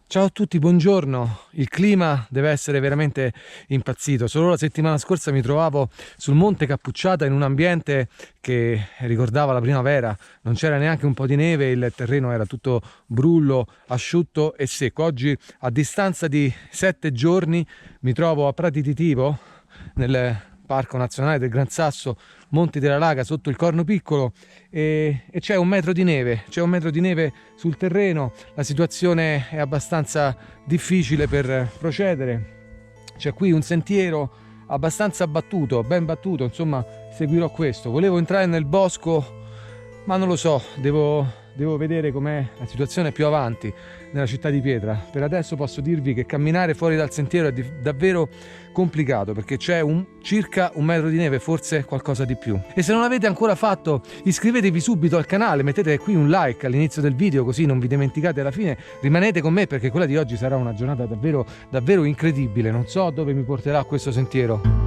Ciao a tutti, buongiorno. Il clima deve essere veramente impazzito. Solo la settimana scorsa mi trovavo sul Monte Cappucciata in un ambiente che ricordava la primavera. Non c'era neanche un po' di neve, il terreno era tutto brullo, asciutto e secco. Oggi, a distanza di 7 giorni, mi trovo a Prati di Tivo, nel Parco Nazionale del Gran Sasso, Monti della Laga, sotto il Corno Piccolo, e c'è 1 metro di neve, sul terreno. La situazione è abbastanza difficile per procedere. C'è qui un sentiero abbastanza battuto, ben battuto, insomma seguirò questo. Volevo entrare nel bosco, ma non lo so, devo vedere com'è la situazione più avanti nella città di Pietra. Per adesso posso dirvi che camminare fuori dal sentiero è davvero complicato, perché c'è circa 1 metro di neve, forse qualcosa di più. E se non l'avete ancora fatto, iscrivetevi subito al canale, mettete qui un like all'inizio del video, così non vi dimenticate alla fine. Rimanete con me, perché quella di oggi sarà una giornata davvero incredibile. Non so dove mi porterà questo sentiero.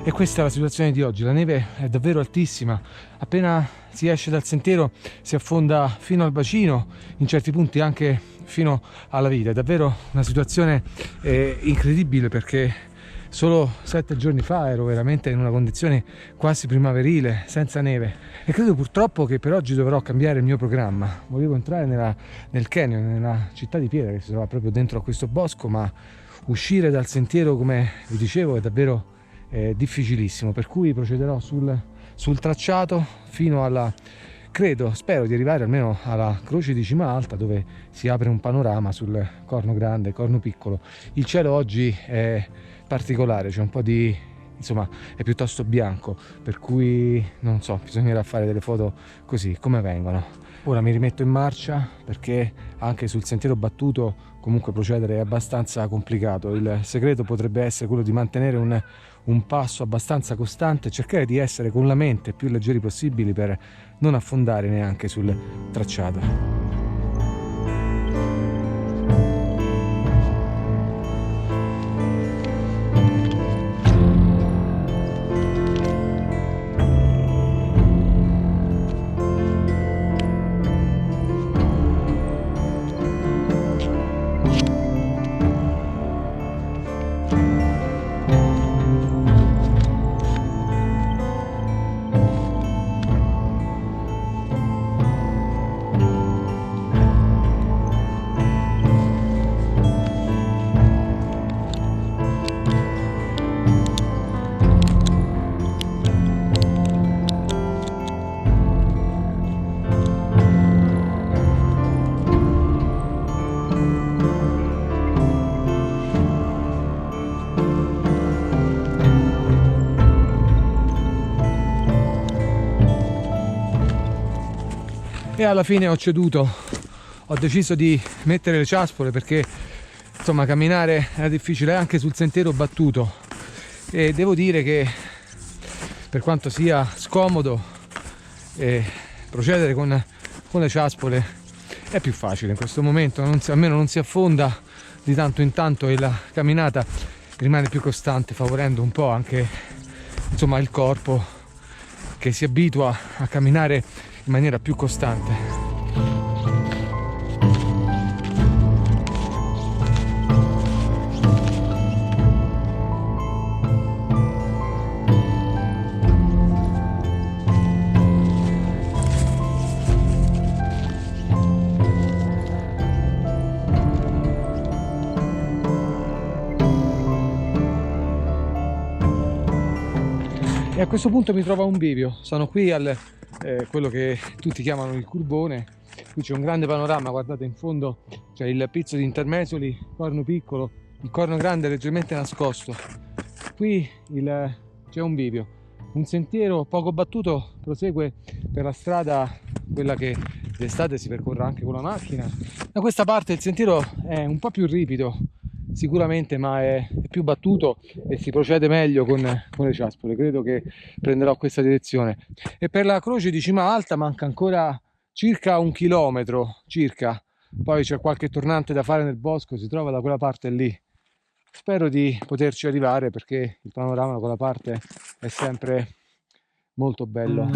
E questa è la situazione di oggi. La neve è davvero altissima, appena si esce dal sentiero si affonda fino al bacino, in certi punti anche fino alla vita. È davvero una situazione incredibile, perché solo 7 giorni fa ero veramente in una condizione quasi primaverile, senza neve, e credo purtroppo che per oggi dovrò cambiare il mio programma. Volevo entrare nel canyon, nella città di Pietra, che si trova proprio dentro a questo bosco, ma uscire dal sentiero, come vi dicevo, è davvero difficilissimo, per cui procederò sul tracciato fino alla, spero di arrivare almeno alla croce di Cima Alta, dove si apre un panorama sul Corno Grande, Corno Piccolo. Il cielo oggi è particolare, c'è un po' di, insomma, è piuttosto bianco, per cui non so, bisognerà fare delle foto così come vengono. Ora mi rimetto in marcia, perché anche sul sentiero battuto comunque procedere è abbastanza complicato. Il segreto potrebbe essere quello di mantenere un passo abbastanza costante e cercare di essere con la mente più leggeri possibili per non affondare neanche sul tracciato. e alla fine ho ceduto, ho deciso di mettere le ciaspole perché insomma camminare era difficile anche sul sentiero battuto, e devo dire che per quanto sia scomodo procedere con le ciaspole è più facile in questo momento, almeno non si affonda di tanto in tanto e la camminata rimane più costante, favorendo un po' anche insomma il corpo che si abitua a camminare in maniera più costante. E a questo punto mi trovo a un bivio, sono qui al quello che tutti chiamano il Curbone. Qui c'è un grande panorama, guardate in fondo c'è il pizzo di Intermesoli, il Corno Piccolo, il Corno Grande leggermente nascosto. Qui c'è un bivio, un sentiero poco battuto prosegue per la strada, quella che d'estate si percorre anche con la macchina. Da questa parte il sentiero è un po' più ripido sicuramente, ma è più battuto e si procede meglio con le ciaspole. Credo che prenderò questa direzione. E per la croce di Cima Alta manca ancora circa 1 chilometro circa, poi c'è qualche tornante da fare nel bosco, si trova da quella parte lì. Spero di poterci arrivare perché il panorama da quella parte è sempre molto bello.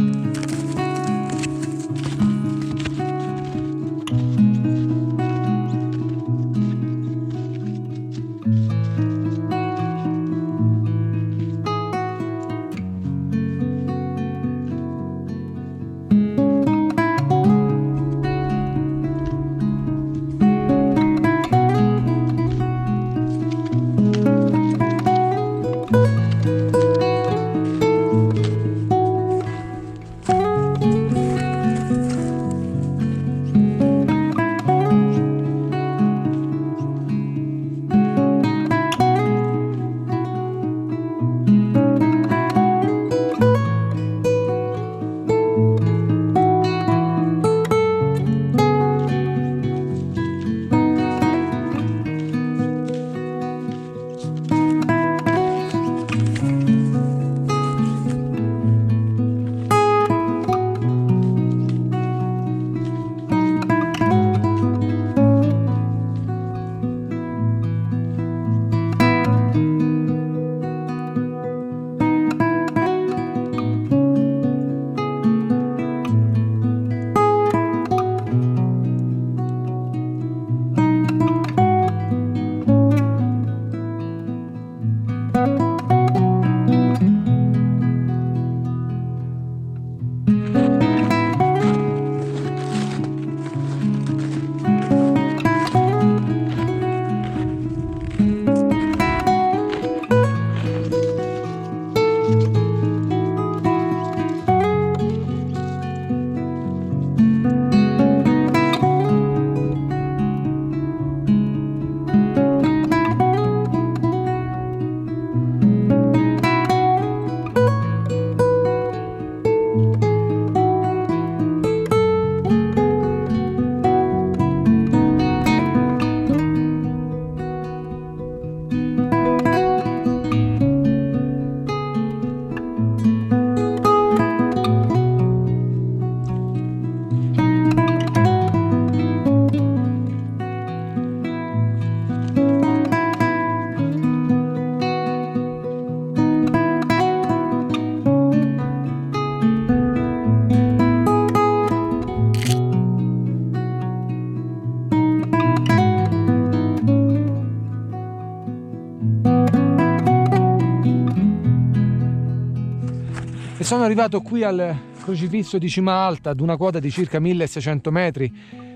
E sono arrivato qui al crocifisso di Cima Alta ad una quota di circa 1600 metri,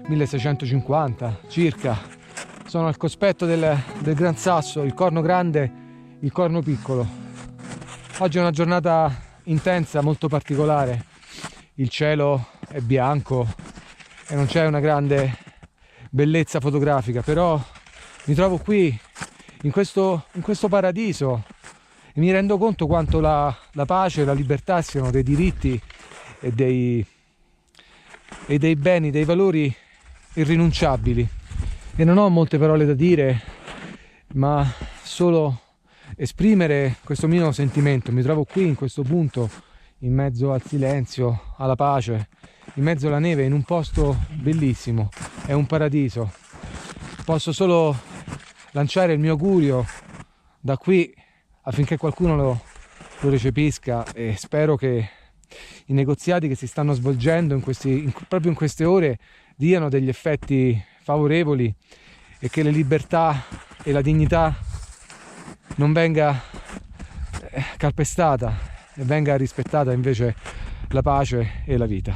1650 circa. Sono al cospetto del Gran Sasso, il Corno Grande, il Corno Piccolo. Oggi è una giornata intensa, molto particolare. Il cielo è bianco e non c'è una grande bellezza fotografica, però mi trovo qui in questo paradiso e mi rendo conto quanto la pace e la libertà siano dei diritti e e dei beni, dei valori irrinunciabili. E non ho molte parole da dire, ma solo esprimere questo mio sentimento. Mi trovo qui in questo punto, in mezzo al silenzio, alla pace, in mezzo alla neve, in un posto bellissimo, è un paradiso. Posso solo lanciare il mio augurio da qui affinché qualcuno lo recepisca, e spero che i negoziati che si stanno svolgendo proprio in queste ore diano degli effetti favorevoli e che le libertà e la dignità non venga calpestata e venga rispettata invece la pace e la vita.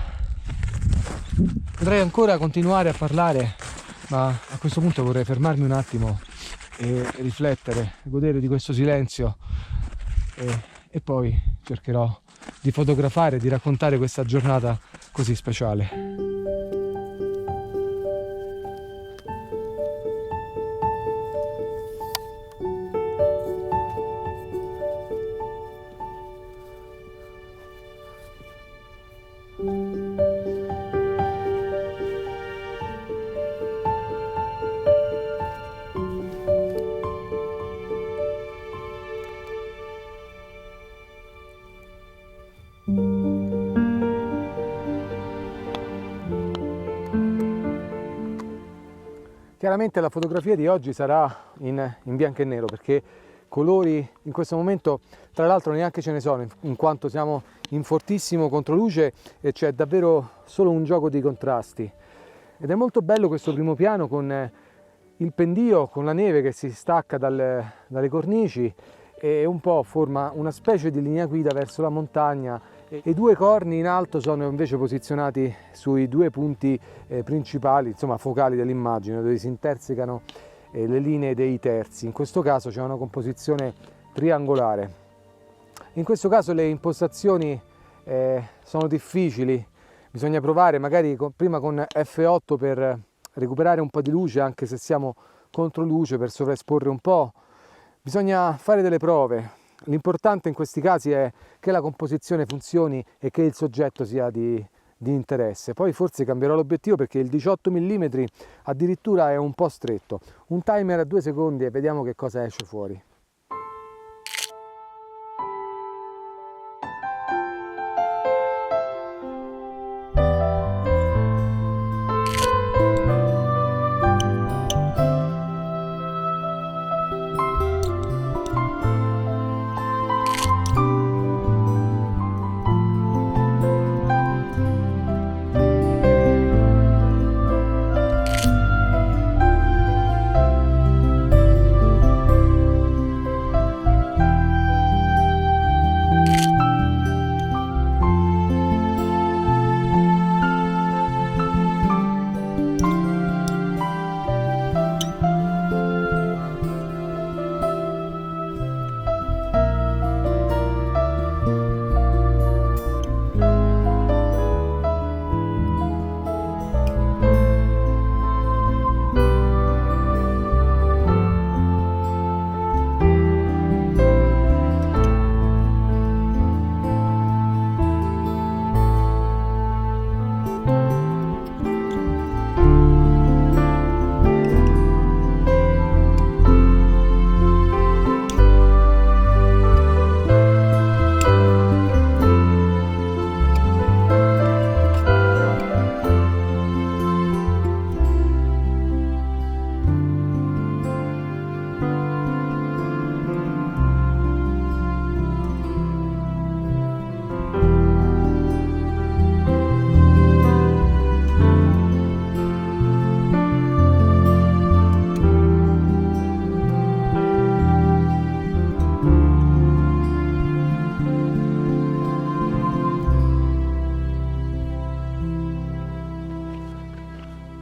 Potrei ancora continuare a parlare, ma a questo punto vorrei fermarmi un attimo e riflettere, godere di questo silenzio e poi cercherò di fotografare, di raccontare questa giornata così speciale. Chiaramente la fotografia di oggi sarà in bianco e nero, perché colori in questo momento tra l'altro neanche ce ne sono, in quanto siamo in fortissimo controluce e c'è davvero solo un gioco di contrasti. Ed è molto bello questo primo piano con il pendio, con la neve che si stacca dalle cornici e un po' forma una specie di linea guida verso la montagna, e i due corni in alto sono invece posizionati sui due punti principali, insomma focali dell'immagine, dove si intersecano le linee dei terzi. In questo caso c'è una composizione triangolare. In questo caso le impostazioni sono difficili, bisogna provare magari prima con F8 per recuperare un po' di luce, anche se siamo contro luce, per sovraesporre un po'. Bisogna fare delle prove. L'importante in questi casi è che la composizione funzioni e che il soggetto sia di interesse. Poi forse cambierò l'obiettivo, perché il 18 mm addirittura è un po' stretto. Un timer a 2 secondi e vediamo che cosa esce fuori.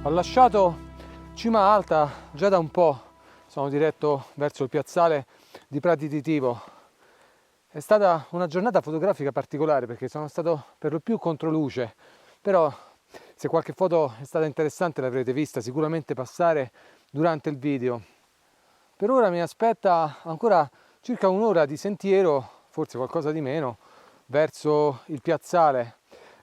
Ho lasciato Cima Alta già da un po', sono diretto verso il piazzale di Prati di Tivo. È stata una giornata fotografica particolare, perché sono stato per lo più contro luce, però se qualche foto è stata interessante l'avrete vista sicuramente passare durante il video. Per ora mi aspetta ancora circa un'ora di sentiero, forse qualcosa di meno, verso il piazzale.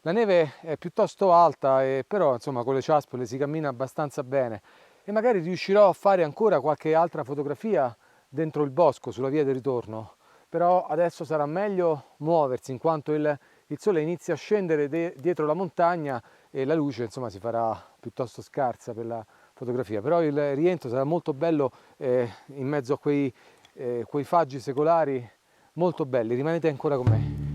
La neve è piuttosto alta, però insomma con le ciaspole si cammina abbastanza bene e magari riuscirò a fare ancora qualche altra fotografia dentro il bosco sulla via del ritorno. Però adesso sarà meglio muoversi in quanto il sole inizia a scendere dietro la montagna e la luce insomma si farà piuttosto scarsa per la fotografia. Però il rientro sarà molto bello in mezzo a quei faggi secolari molto belli. Rimanete ancora con me.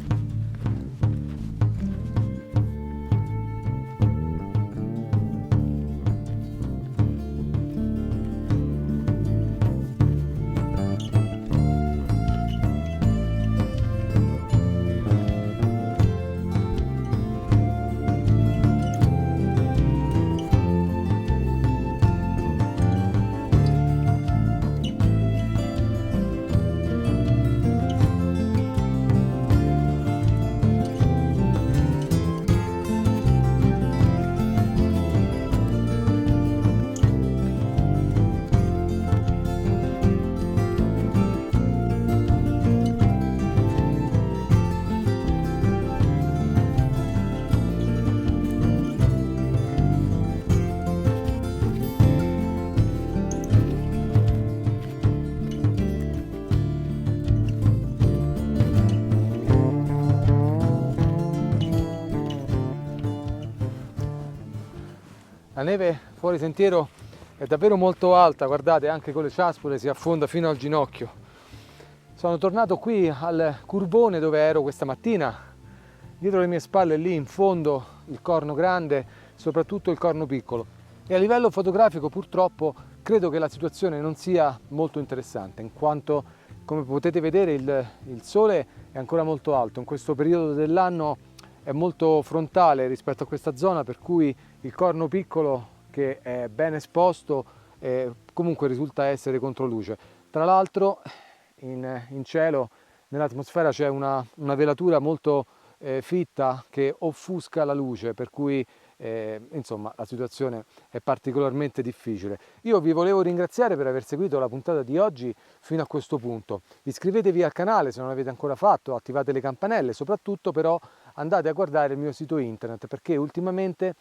La neve fuori sentiero è davvero molto alta, guardate, anche con le ciaspole si affonda fino al ginocchio. Sono tornato qui al curvone dove ero questa mattina. Dietro le mie spalle lì in fondo il Corno Grande, soprattutto il Corno Piccolo. E a livello fotografico purtroppo credo che la situazione non sia molto interessante, in quanto come potete vedere il sole è ancora molto alto. In questo periodo dell'anno è molto frontale rispetto a questa zona, per cui il Corno Piccolo, che è ben esposto, comunque risulta essere controluce. Tra l'altro in cielo, nell'atmosfera c'è una velatura molto fitta che offusca la luce, per cui insomma la situazione è particolarmente difficile. Io vi volevo ringraziare per aver seguito la puntata di oggi fino a questo punto. Iscrivetevi al canale se non l'avete ancora fatto, attivate le campanelle, soprattutto però andate a guardare il mio sito internet, perché ultimamente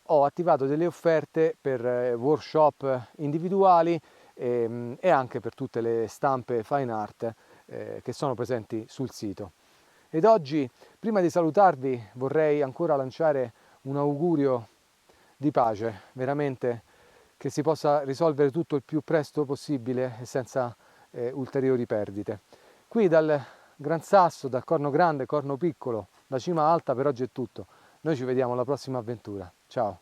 ho attivato delle offerte per workshop individuali e anche per tutte le stampe fine art che sono presenti sul sito. Ed oggi, prima di salutarvi, vorrei ancora lanciare un augurio di pace, veramente che si possa risolvere tutto il più presto possibile e senza ulteriori perdite. Qui dal Gran Sasso, dal Corno Grande, Corno Piccolo, la Cima Alta, per oggi è tutto. Noi ci vediamo alla prossima avventura. Ciao!